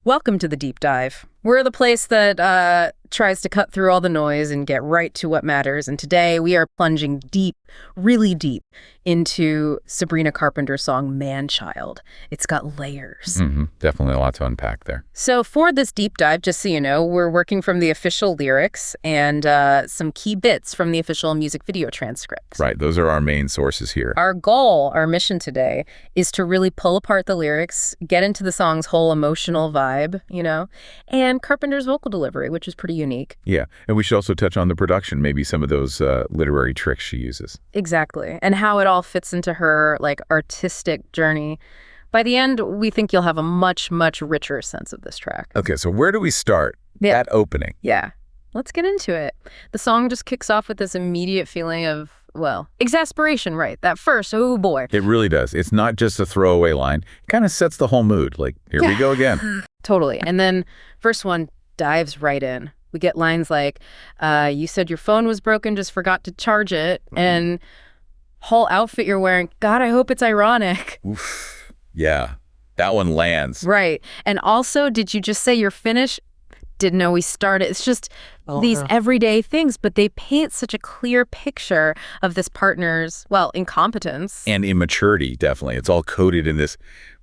Welcome to the Deep Dive. We're the place that tries to cut through all the noise and get right to what matters. And today we are plunging deep, really deep, into Sabrina Carpenter's song Manchild. It's got layers. Definitely a lot to unpack there. So for this deep dive, just so you know, we're working from the official lyrics and some key bits from the official music video transcripts. Right, those are our main sources here. Our goal, our mission today, is to really pull apart the lyrics, get into the song's whole emotional vibe, and Carpenter's vocal delivery, which is pretty unique. Yeah, and we should also touch on the production, maybe some of those literary tricks she uses. Exactly, and how it all fits into her artistic journey. By the end, we think you'll have a much, much richer sense of this track. Okay, so where do we start? That opening. Yeah, let's get into it. The song just kicks off with this immediate feeling of, exasperation, right? That first, oh boy. It really does. It's not just a throwaway line. It kind of sets the whole mood. Here we go again. Totally. And then first one dives right in. We get lines like, you said your phone was broken, just forgot to charge it. And whole outfit you're wearing, God, I hope it's ironic. Oof. Yeah, that one lands. Right. And also, did you just say you're finished? Didn't know we started. It's just these everyday things, but they paint such a clear picture of this partner's, incompetence. And immaturity, definitely. It's all coded in this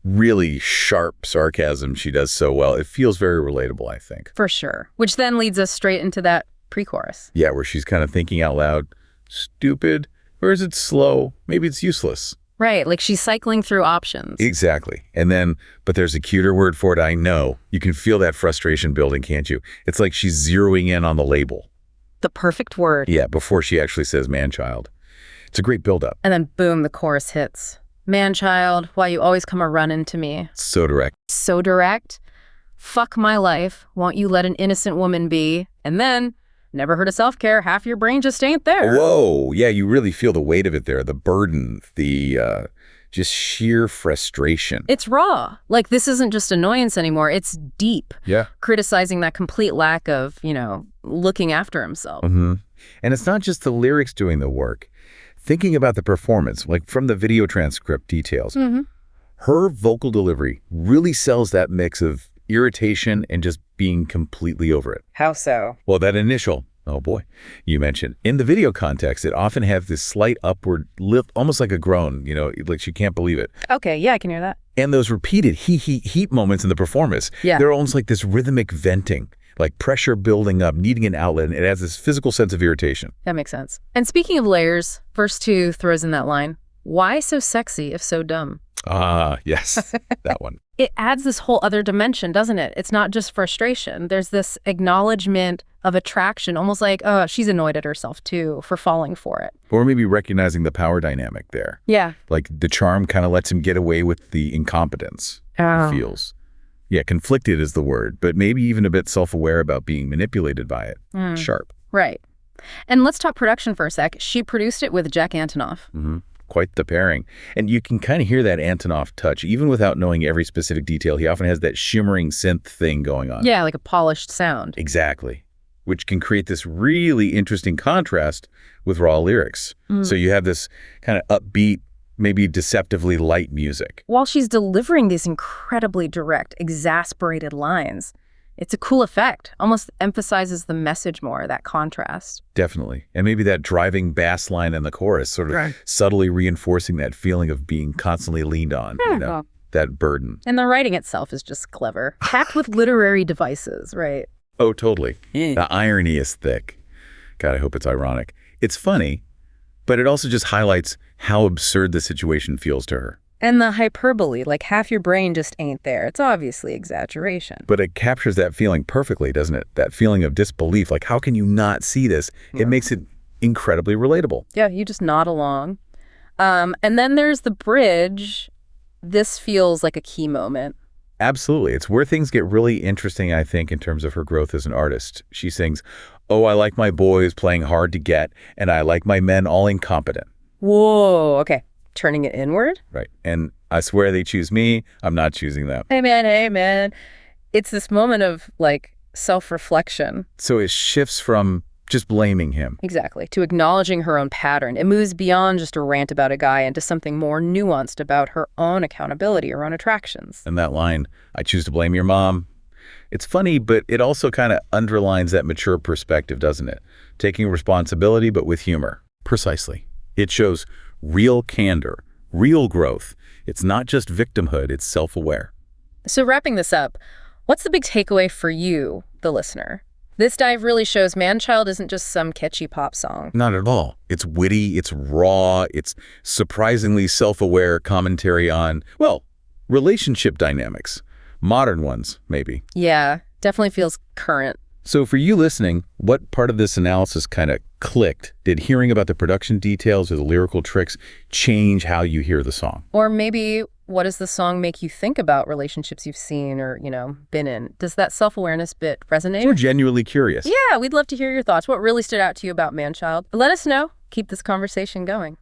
really sharp sarcasm she does so well. It feels very relatable, I think. For sure. Which then leads us straight into that pre-chorus. Yeah, where she's kind of thinking out loud, stupid, or is it slow? Maybe it's useless. Right, like she's cycling through options. Exactly. And then, but there's a cuter word for it, I know. You can feel that frustration building, can't you? It's like she's zeroing in on the label. The perfect word. Yeah, before she actually says man-child. It's a great build-up. And then boom, the chorus hits. Man-child, why you always come a-running to me. So direct. So direct. Fuck my life, won't you let an innocent woman be? And then, never heard of self-care, half your brain just ain't there. Whoa, yeah, you really feel the weight of it there, the burden, the just sheer frustration. It's raw. This isn't just annoyance anymore, it's deep. Yeah. Criticizing that complete lack of, looking after himself. And it's not just the lyrics doing the work. Thinking about the performance, from the video transcript details, her vocal delivery really sells that mix of irritation and just being completely over it. How so? Well, that initial, oh boy, you mentioned. In the video context, it often has this slight upward lift, almost like a groan, like she can't believe it. Okay, yeah, I can hear that. And those repeated heat moments in the performance, they're almost like this rhythmic venting, like pressure building up, needing an outlet, and it has this physical sense of irritation. That makes sense. And speaking of layers, verse 2 throws in that line, why so sexy if so dumb? Ah, yes, that one. It adds this whole other dimension, doesn't it? It's not just frustration. There's this acknowledgement of attraction, almost like, oh, she's annoyed at herself too for falling for it. Or maybe recognizing the power dynamic there. Yeah. Like the charm kind of lets him get away with the incompetence, he feels. Yeah, conflicted is the word, but maybe even a bit self-aware about being manipulated by it. Sharp. Right. And let's talk production for a sec. She produced it with Jack Antonoff. Quite the pairing. And you can kind of hear that Antonoff touch, even without knowing every specific detail. He often has that shimmering synth thing going on. Yeah, like a polished sound. Exactly. Which can create this really interesting contrast with raw lyrics. So you have this kind of upbeat, maybe deceptively light music. While she's delivering these incredibly direct, exasperated lines, it's a cool effect. Almost emphasizes the message more, that contrast. Definitely. And maybe that driving bass line in the chorus, sort of subtly reinforcing that feeling of being constantly leaned on, that burden. And the writing itself is just clever. Packed with literary devices, right? Oh, totally. The irony is thick. God, I hope it's ironic. It's funny, but it also just highlights how absurd the situation feels to her. And the hyperbole, like half your brain just ain't there. It's obviously exaggeration. But it captures that feeling perfectly, doesn't it? That feeling of disbelief. Like, how can you not see this? It makes it incredibly relatable. Yeah, you just nod along. And then there's the bridge. This feels like a key moment. Absolutely. It's where things get really interesting, I think, in terms of her growth as an artist. She sings, oh, I like my boys playing hard to get, and I like my men all incompetent. Whoa, okay. Turning it inward? Right. And I swear they choose me. I'm not choosing them. Amen, amen. It's this moment of, self-reflection. So it shifts from just blaming him. Exactly. To acknowledging her own pattern. It moves beyond just a rant about a guy into something more nuanced about her own accountability, her own attractions. And that line, I choose to blame your mom. It's funny, but it also kind of underlines that mature perspective, doesn't it? Taking responsibility, but with humor. Precisely. It shows real candor, real growth. It's not just victimhood, it's self-aware. So wrapping this up, what's the big takeaway for you, the listener? This dive really shows Manchild isn't just some catchy pop song. Not at all. It's witty, it's raw, it's surprisingly self-aware commentary on, well, relationship dynamics. Modern ones, maybe. Yeah, definitely feels current. So for you listening, what part of this analysis kind of clicked? Did hearing about the production details or the lyrical tricks change how you hear the song? Or maybe, what does the song make you think about relationships you've seen or, been in? Does that self-awareness bit resonate? We're genuinely curious. Yeah, we'd love to hear your thoughts. What really stood out to you about Manchild? Let us know. Keep this conversation going.